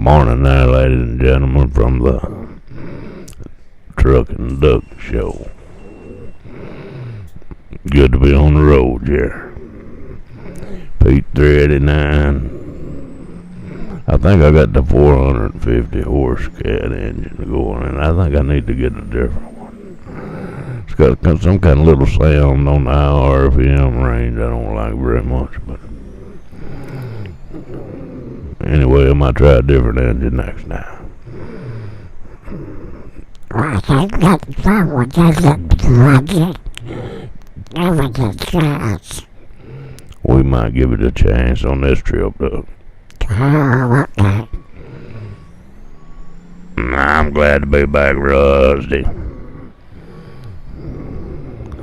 Morning there, ladies and gentlemen, from the Truck and Duck Show. Good to be on the road here. Pete 389. I think I got the 450 horse cat engine going, and I think I need to get a different one. It's got some kind of little sound on the high RPM range I don't like very much, but anyway, I might try a different engine next time. I think that someone doesn't like it. Never get chance. We might give it a chance on this trip, though. Oh, okay. I'm glad to be back, Rusty.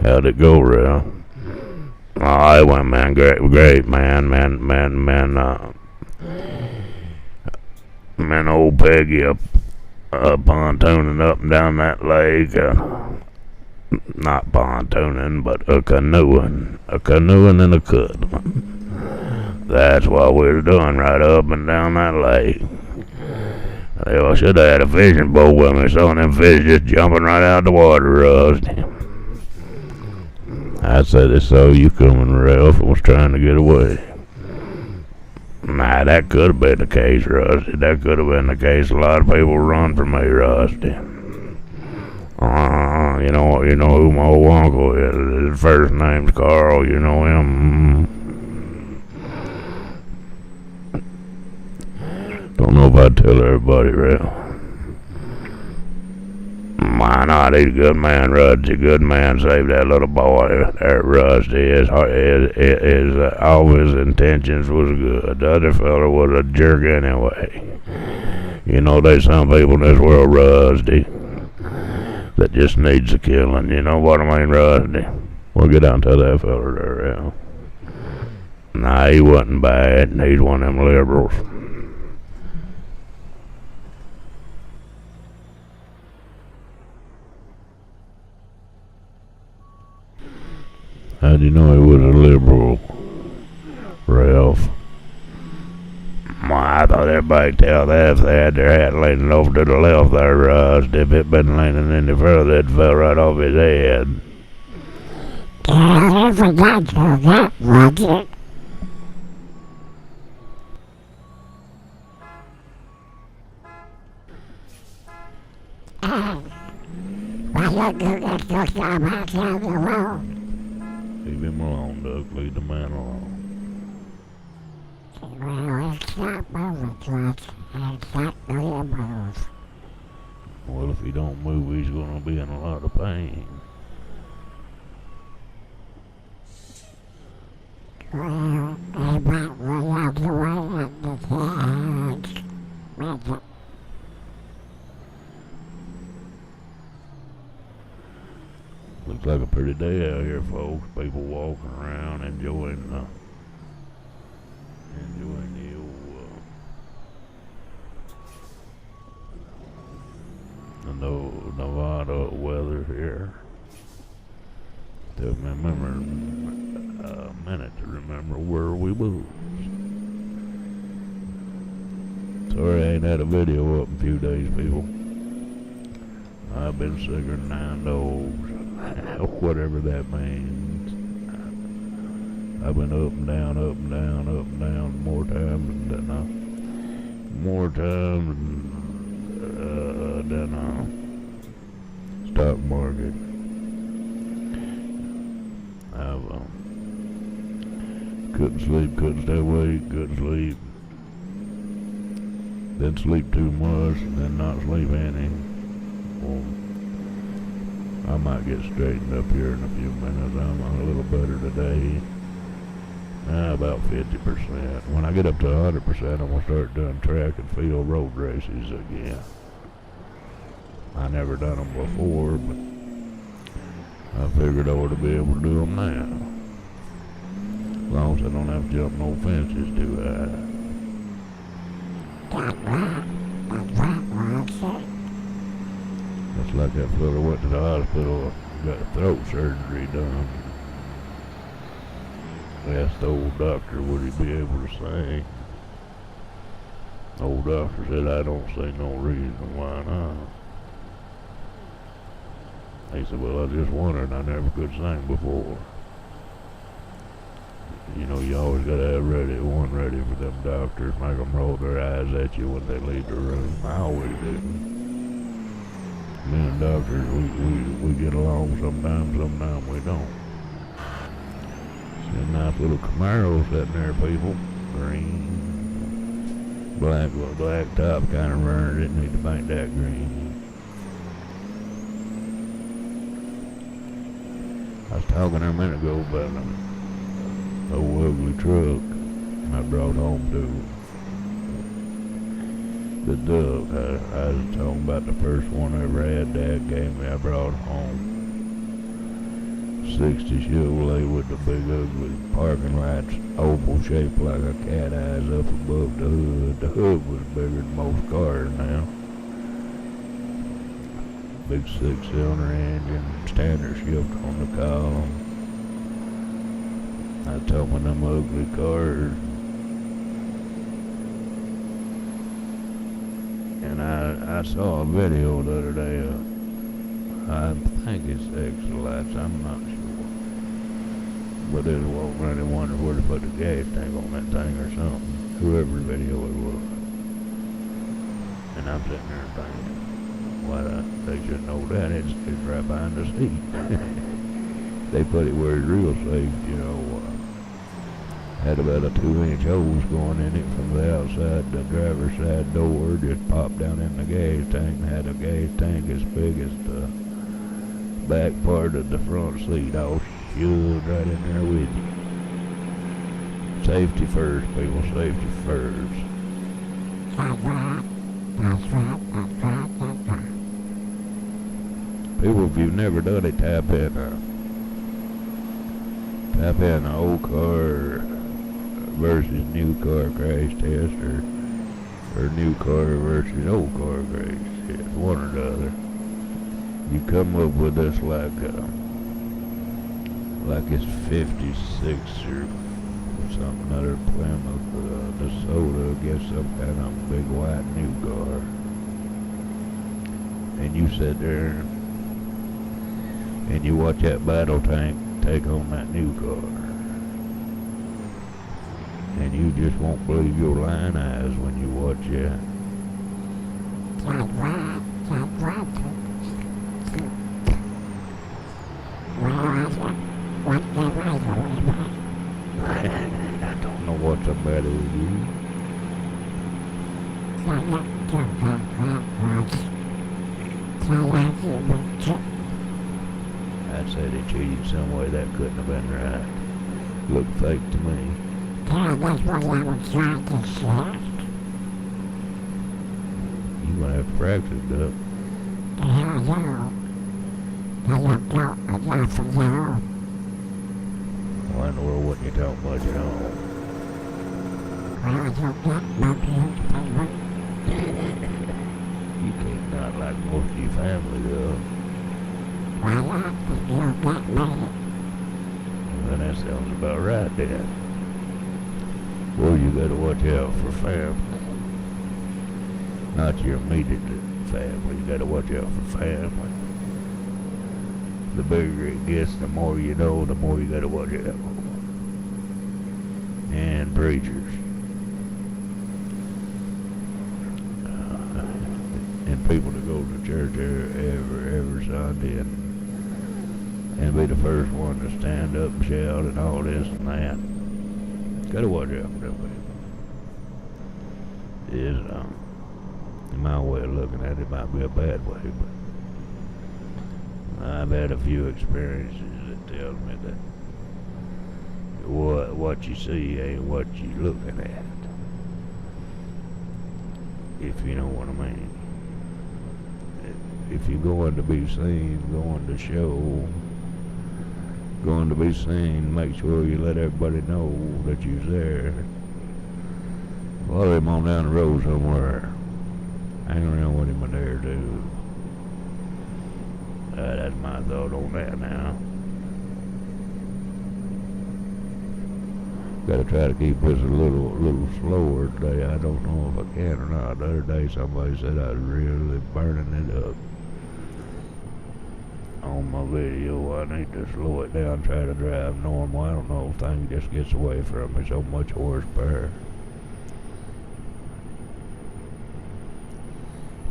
How'd it go, Ralph? Oh, it went, man. Great, man. Man, old Peggy up pontooning up and down that lake. Not pontooning, but a canoeing and a cuddling. That's what we were doing right up and down that lake. I should have had a fishing boat with me, so them fish just jumping right out the water, Rusty. I said it so you coming, Ralph, and was trying to get away. Nah, that could have been the case, Rusty. That could have been the case. A lot of people run from me, Rusty. You know who my old uncle is. His first name's Carl. You know him. Don't know if I'd tell everybody, Ralph. Why not? He's a good man, Rusty. Good man. Saved that little boy there, Rusty. All his intentions was good. The other fella was a jerk anyway. You know, there's some people in this world, Rusty, that just needs a killing. You know what I mean, Rusty? We'll get down to that fella there, Ralph. Nah, he wasn't bad. He's one of them liberals. How'd you know he was a liberal, Ralph? I thought everybody could tell that if they had their hat leaning over to the left there, Rusty. If it been leaning any further, it fell right off his head. Yeah, I forgot to that, Roger. Why don't you get your job out down the road? Leave him alone, Duck. Leave the man alone. Well, it's not moving, George. It's not going to move. Well, if he don't move, he's gonna be in a lot of pain. Well, they might run out the way and the hands. Magic. Looks like a pretty day out here, folks. People walking around enjoying the old Nevada weather here. Took me a minute to remember where we was. Sorry I ain't had a video up in a few days, people. I've been sicker than 9 dogs. Whatever that means. I've been up and down, more times than stock market. I've couldn't sleep, couldn't stay awake, couldn't sleep. Then sleep too much, and then not sleep any. Well, I might get straightened up here in a few minutes. I'm a little better today. About 50%. When I get up to 100%, I'm going to start doing track and field road races again. I never done them before, but I figured I ought to be able to do them now. As long as I don't have to jump no fences too high. That's like that fella went to the hospital, got throat surgery done. Asked the old doctor would he be able to sing. Old doctor said I don't see no reason why not. He said, well, I just wondered, I never could sing before. You know, you always gotta have one ready for them doctors, make them roll their eyes at you when they leave the room. I always do. Me and doctors, we get along sometimes we don't. See a nice little Camaro sitting there, people. Green. Black top kind of runner, didn't need to paint that green. I was talking a minute ago about an old ugly truck I brought home to the duck. I was talking about the first one I ever had Dad gave me, I brought home. 60 Chevrolet with the big ugly parking lights, oval shaped like a cat eyes up above the hood. The hood was bigger than most cars now. Big 6-cylinder engine, standard shift on the column. I told me them ugly cars. And I saw a video the other day. I think it's X-Lights, I'm not sure. But it won't really wonder where to put the gas tank on that thing or something. Whoever's video it was. And I'm sitting there thinking, well, they should know that. It's right behind the seat. They put it where it's real safe, you know. Had about a 2-inch hose going in it from the outside the driver's side door. Just popped down in the gas tank and had a gas tank as big as the back part of the front seat, all shoved right in there with you. Safety first, people, safety first. That's right. That's right. That's right. That's right. People, if you've never done it, tap in an old car versus new car crash test, or new car versus old car crash test, one or the other. You come up with this like it's 56 or something other Plymouth, DeSoto, I guess some kind of big white new car. And you sit there and you watch that battle tank take on that new car. And you just won't believe your lying eyes when you watch that. That's right. That's right. What the right I don't know what somebody would do. I'd say they cheated some way, that couldn't have been right. Looked fake to me. Yeah, that's what I was trying to say. You're gonna have to practice it up. Yeah, I know. I don't know enough to know. Why in the world wouldn't you talk much at all? Well, I don't get my bills paid. You can't not like most of your family, though. Why not? If you don't get me. Well, that sounds about right, then. Well, you gotta watch out for family. Not your immediate family, you gotta watch out for family. The bigger it gets, the more you know, the more you gotta watch out for. And preachers. And people that go to church every Sunday and be the first one to stand up and shout and all this and that. Gotta watch out for them people. Is in my way of looking at it, might be a bad way, but I've had a few experiences that tell me that what you see ain't what you're looking at. If you know what I mean. If you're going to be seen, going to show, going to be seen, make sure you let everybody know that you're there. Follow him on down the road somewhere. Hang around with him there too. That's my thought on that now. Gotta try to keep this a little slower today. I don't know if I can or not. The other day somebody said I was really burning it up on my video. I need to slow it down, try to drive normal. I don't know if thing just gets away from me, so much horsepower.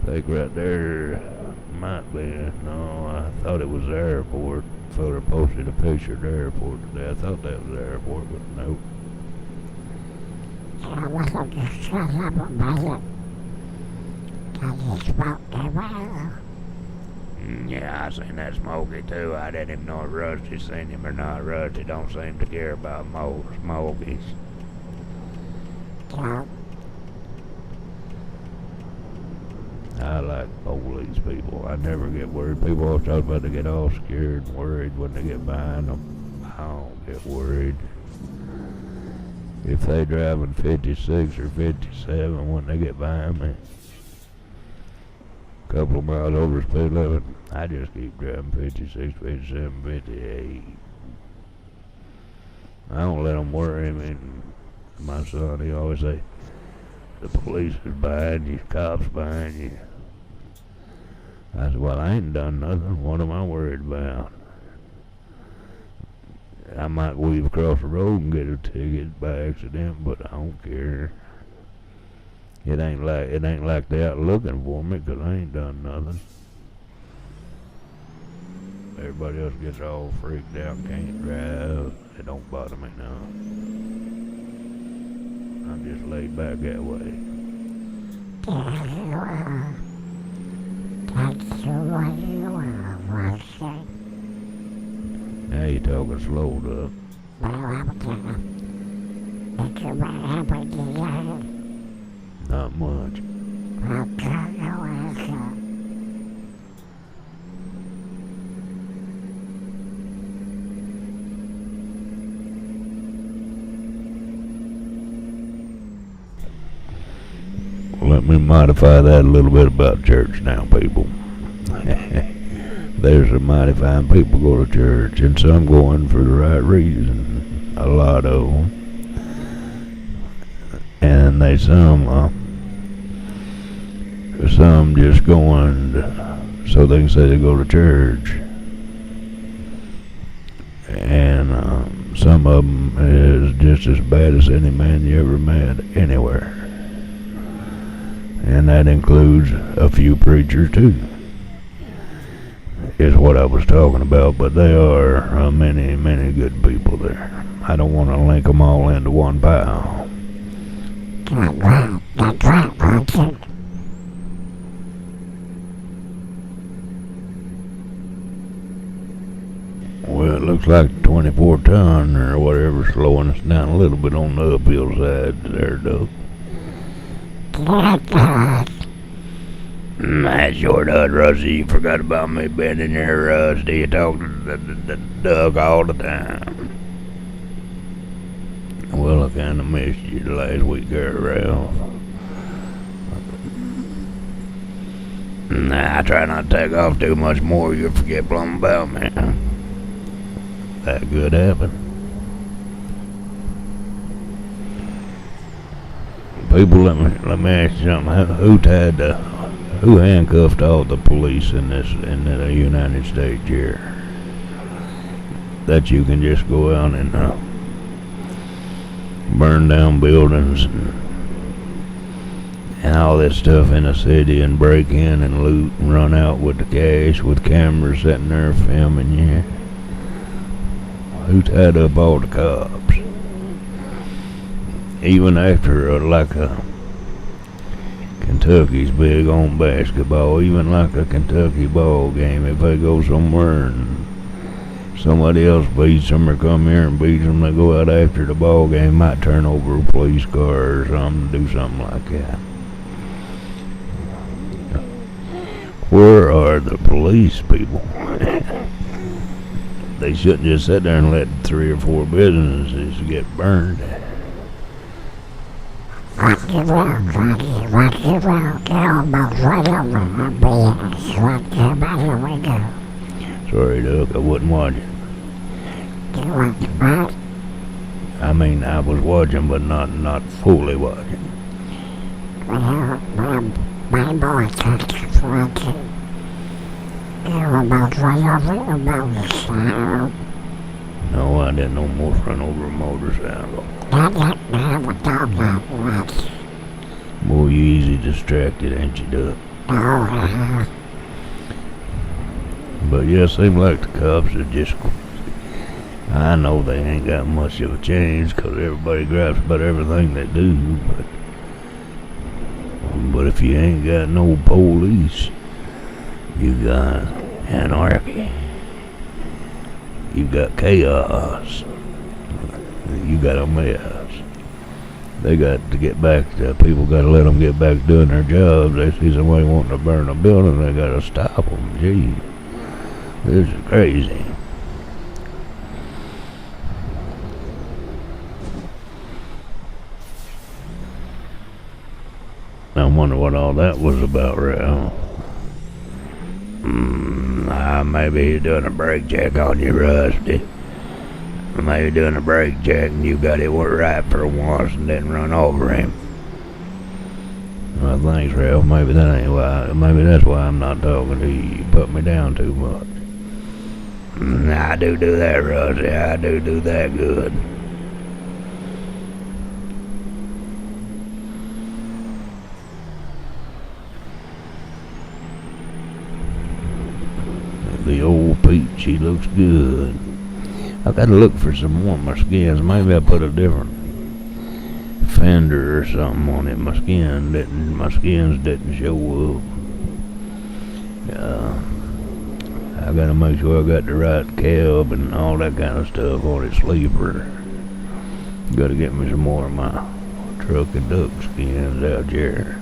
I think right there might be, no, I thought it was the airport. Fella posted a picture of the airport today. I thought that was the airport, but nope. I wasn't just shut up about it. I just smoked it well. Yeah, I seen that Smokey too. I didn't even know if Rusty seen him or not. Rusty don't seem to care about Smokies. So, I like police people. I never get worried. People always talk about they get all scared and worried when they get behind them. I don't get worried. If they driving 56 or 57 when they get behind me, a couple of miles over speed limit, I just keep driving 56, 57, 58. I don't let them worry me. My son, he always say, the police is behind you, cops behind you. I said, well, I ain't done nothing. What am I worried about? I might weave across the road and get a ticket by accident, but I don't care. It ain't like they out looking for me, 'cause I ain't done nothing. Everybody else gets all freaked out, can't drive. It don't bother me now. I'm just laid back that way. that's what you want, Rusty. Now you talking slowed up. Well, I'm gonna think about happened today. Not much. I'll try to answer. Let me modify that a little bit about church now, people. There's some mighty fine people go to church, and some going for the right reason. A lot of them. And they some just going so they can say they go to church. And some of them is just as bad as any man you ever met anywhere. And that includes a few preachers too, is what I was talking about. But there are many, many good people there. I don't want to link them all into one pile. That's right, Rusty. Well, it looks like 24 ton or whatever slowing us down a little bit on the uphill side there, Doug. That sure does, Rusty. You forgot about me being in there, Rusty. You talk to the Doug all the time. Well, I kind of missed you the last week there, Ralph. Nah, I try not to take off too much more. You'll forget plumb about me. That could happen. People, let me ask you something. Who handcuffed all the police in the United States here? That you can just go out and burn down buildings and all this stuff in the city and break in and loot and run out with the cash with cameras sitting there filming you. Who tied up all the cops? Even after Kentucky's big on basketball, even like a Kentucky ball game, if they go somewhere and somebody else beats them or come here and beats them, they go out after the ball game, might turn over a police car or something, do something like that. Where are the police people? They shouldn't just sit there and let 3 or 4 businesses get burned. What you will, get almost right over my BS. What we do? Sorry, Doug, I wasn't watching. You want to what? I mean, I was watching, but not fully watching. Well, my boy touched watching. You were about right over the motorcycle. No, I didn't almost run over a motorcycle. That man was talking about once. Boy, you easy distracted, ain't you, Duck? Oh, But yeah, seem like the cops are just... I know they ain't got much of a change, 'cause everybody gripes about everything they do, but if you ain't got no police, you got anarchy. You got chaos. You got a mess. They got to get back to... People got to let them get back to doing their jobs. They see somebody wanting to burn a building, they got to stop them. Gee, this is crazy. I wonder what all that was about, Ralph. Maybe you're doing a brake check on you, Rusty. Maybe doing a brake check and you got it right for once and didn't run over him. Well, thanks, Ralph. Maybe that ain't why. Maybe that's why I'm not talking to you. You put me down too much. I do that, Rusty. I do that good. The old peach, she looks good. I gotta look for some more of my skins. Maybe I put a different fender or something on it. My skins didn't show up. I gotta make sure I got the right cab and all that kind of stuff on it. Sleeper. Gotta get me some more of my truck and duck skins out there.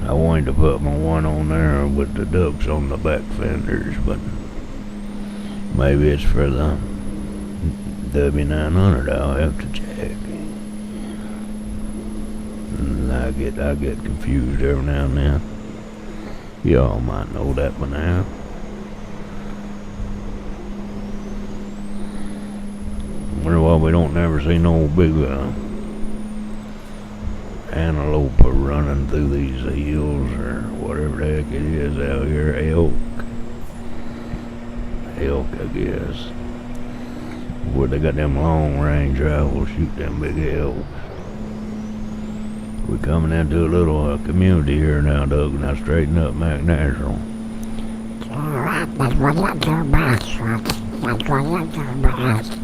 I wanted to put my one on there with the ducks on the back fenders, but maybe it's for the W900. I'll have to check. I get confused every now and then. Y'all might know that by now. Wonder why we don't never see no big antelope running through these hills or whatever the heck it is out here. Elk, I guess. Where they got them long range rifles, shoot them big elk. We're coming into a little community here now, Doug, and I straighten up McNatural. alright, that's what you do best, Rusty. That's what you do best.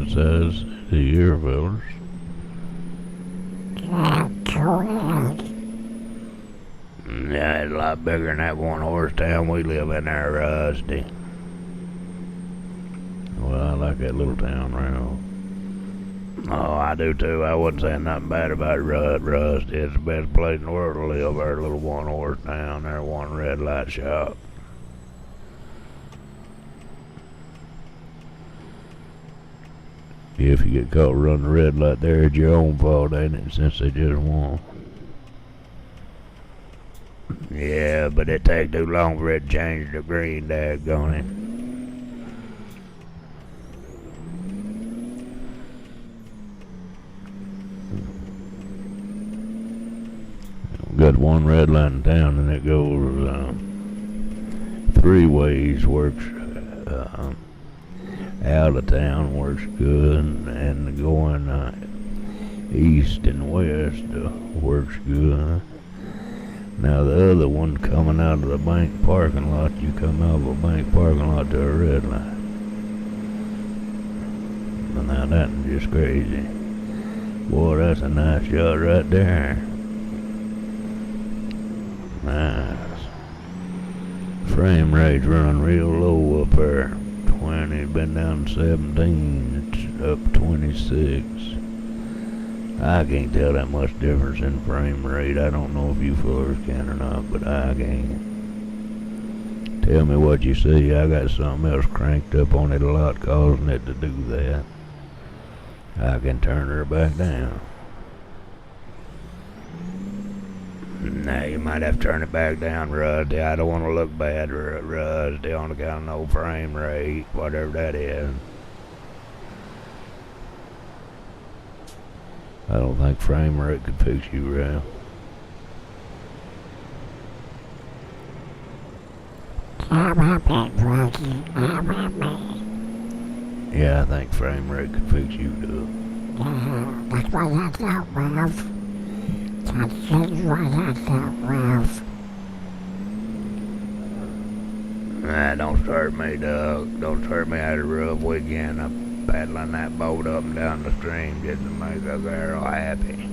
good size city here, fellas. Yeah, it's a lot bigger than that one horse town we live in there, Rusty. Well, I like that little town round. Oh, I do too. I wouldn't say nothing bad about Rusty. It's the best place in the world to live. Our little one horse town there, one red light shop. If you get caught running the red light there, it's your own fault, ain't it? Since they just won. Yeah, but it take too long for it to change to green, daggone it. Got one red line in town, and it goes 3 ways. Works out of town works good, and going east and west works good. Now the other one coming out of the bank parking lot, you come out of a bank parking lot to a red light. Now that's just crazy. Boy, that's a nice shot right there. Nice. Frame rate's running real low up there. 20, been down to 17, it's up 26. I can't tell that much difference in frame rate. I don't know if you fellas can or not, but I can. Tell me what you see. I got something else cranked up on it a lot, causing it to do that. I can turn her back down. Now you might have to turn it back down, Rusty. I don't want to look bad, Rusty, on account of no frame rate, whatever that is. I don't think frame rate could fix you, Ralph. Yeah, I think frame rate could fix you, too. That's what I thought, Ralph. That's what I thought, Ralph. Nah, don't start me, Doug. Don't start me out of a rough weekend. I'm paddling that boat up and down the stream just to make a girl happy.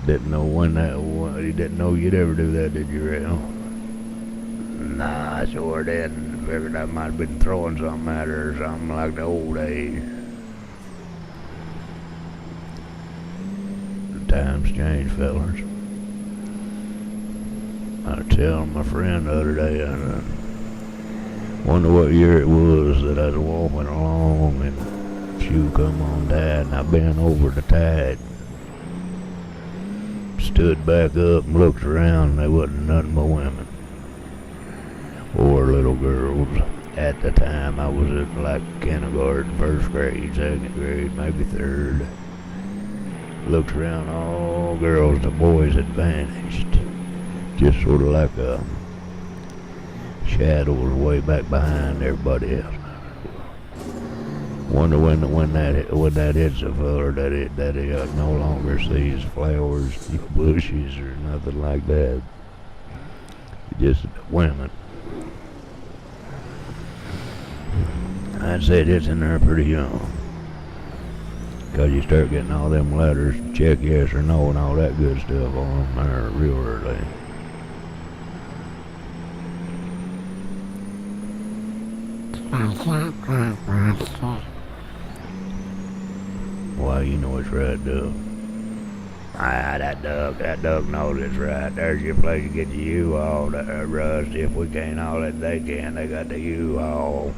Didn't know you didn't know you'd ever do that, did you, Ralph? Nah, I sure didn't. Figured I might have been throwing something at her or something like the old days. The times change, fellas. I was telling my friend the other day, I wonder what year it was that I was walking along and shoe come on tide, and I bent over the tide, stood back up and looked around, and there wasn't nothing but women or little girls. At the time, I was in like kindergarten, first grade, second grade, maybe third. Looked around, all girls, the boys had vanished. Just sort of like a shadow was way back behind everybody else. Wonder when that hits a feller that he no longer sees flowers, bushes, or nothing like that. Just women. I'd say it's in there pretty young. 'Cause you start getting all them letters, check yes or no and all that good stuff on them there real early. Why, you know it's right, Doug. That Doug knows it's right. There's your place to get the U-Haul, Rusty. If we can't haul it, they can. They got the U-Haul.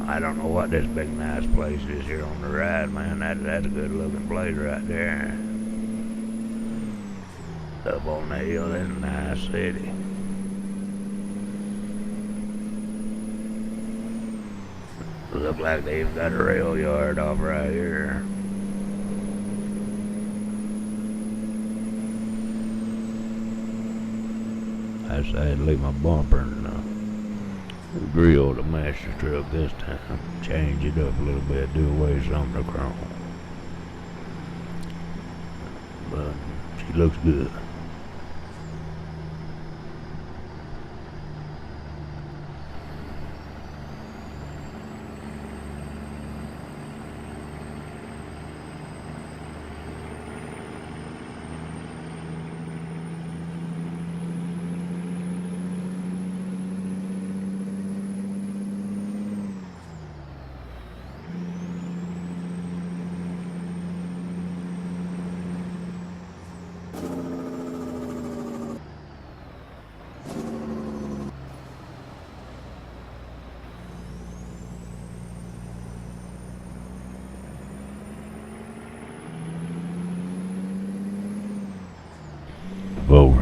I don't know what this big nice place is here on the right, man. That's a good looking place right there. Up on the hill, that's a nice city. Look like they've got a rail yard off right here. I say I'd leave my bumper and grill to match the truck this time. Change it up a little bit, do away with some of the chrome. But she looks good.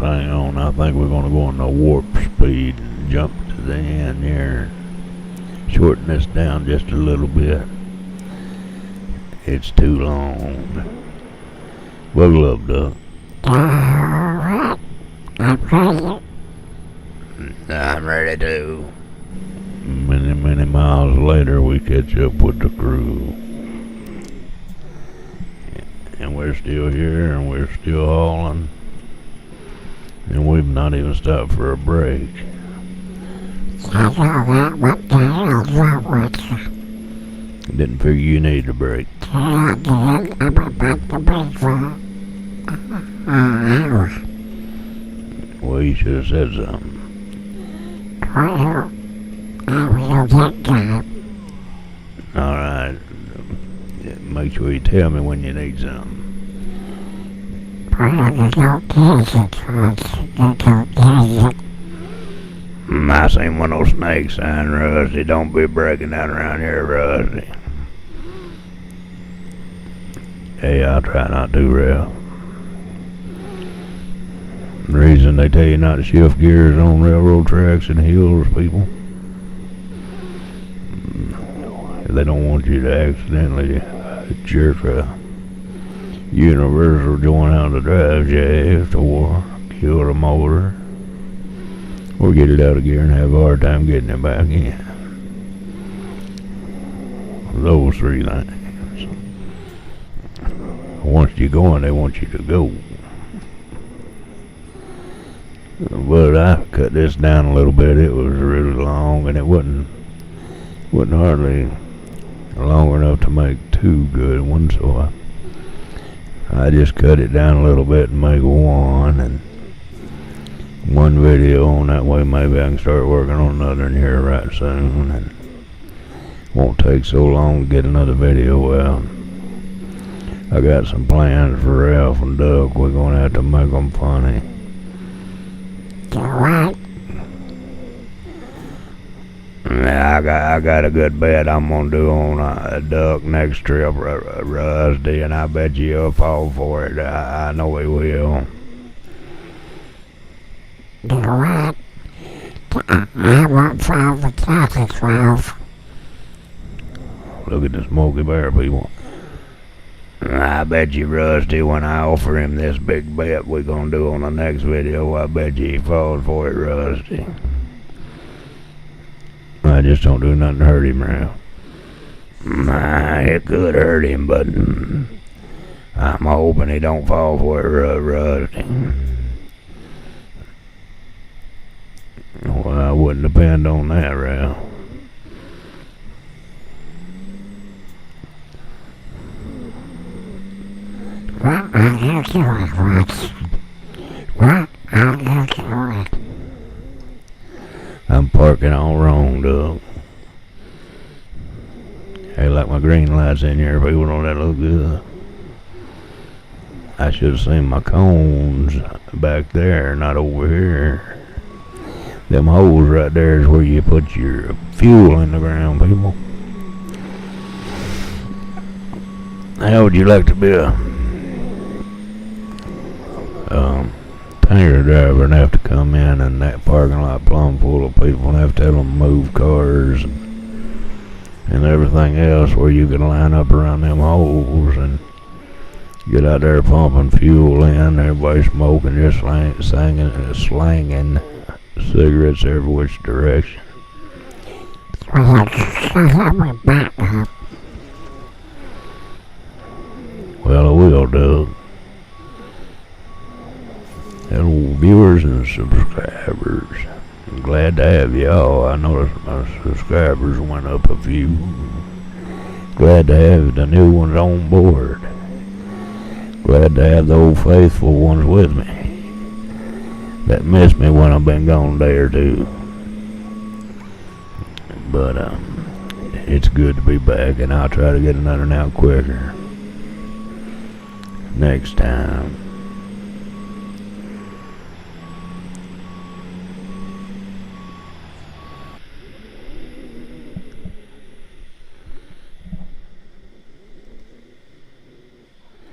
thing on. I think we're gonna go on the warp speed and jump to the end here. Shorten this down just a little bit. It's too long. Buckle up, Duck. Alright. I'm ready. I'm ready to. Many miles later, we catch up with the crew. And we're still here, and we're still hauling. And we've not even stopped for a break. I know that. What the hell's wrong with you? Didn't figure you needed a break. Yeah, I did. I'm about to break for an hour. Well, you should have said something. Well, I will get done. Alright. Make sure you tell me when you need something. Well, you don't catch it, folks. You don't catch it. I seen one of those snake signs, Rusty. Don't be breaking down around here, Rusty. Hey, I'll try not to, Ralph. The reason they tell you not to shift gears on railroad tracks and hills, people, they don't want you to accidentally jerk a universal joint out of the drive shaft or kill the motor or get it out of gear and have a hard time getting it back in. Those three things. Once you're going, they want you to go. But I cut this down a little bit. It was really long, and it wasn't hardly long enough to make two good ones, so I just cut it down a little bit and make one video on. That way maybe I can start working on another in here right soon, and won't take so long to get another video out. I got some plans for Ralph and Duck. We're gonna have to make them funny. Do what? Yeah, I got a good bet I'm gonna do on Duck next trip, Rusty, and I bet you'll fall for it. I know he will. Do what? I won't follow the traffic, Ralph. Look at the Smoky Bear, people. I bet you, Rusty, when I offer him this big bet we're gonna do on the next video, I bet you he falls for it, Rusty. I just don't do nothing to hurt him, Ralph. It could hurt him, but I'm hoping he don't fall for it, Rusty. Well, I wouldn't depend on that, Ralph. What are you doing, Watts? What are you doing? I'm parking all wrong, Doug. Hey, like my green lights in here, people, don't that look good? I should have seen my cones back there, not over here. Them holes right there is where you put your fuel in the ground, people. How would you like to be a tanker driver and have to come in and that parking lot plumb full of people and have to tell them move cars and everything else where you can line up around them holes and get out there pumping fuel in, everybody smoking, just slanging cigarettes every which direction. Well, shut up with that up. Well, I will, Doug. Hello, viewers and subscribers. I'm glad to have y'all. I noticed my subscribers went up a few. Glad to have the new ones on board. Glad to have the old faithful ones with me that missed me when I've been gone a day or two. But it's good to be back, and I'll try to get another one out quicker next time.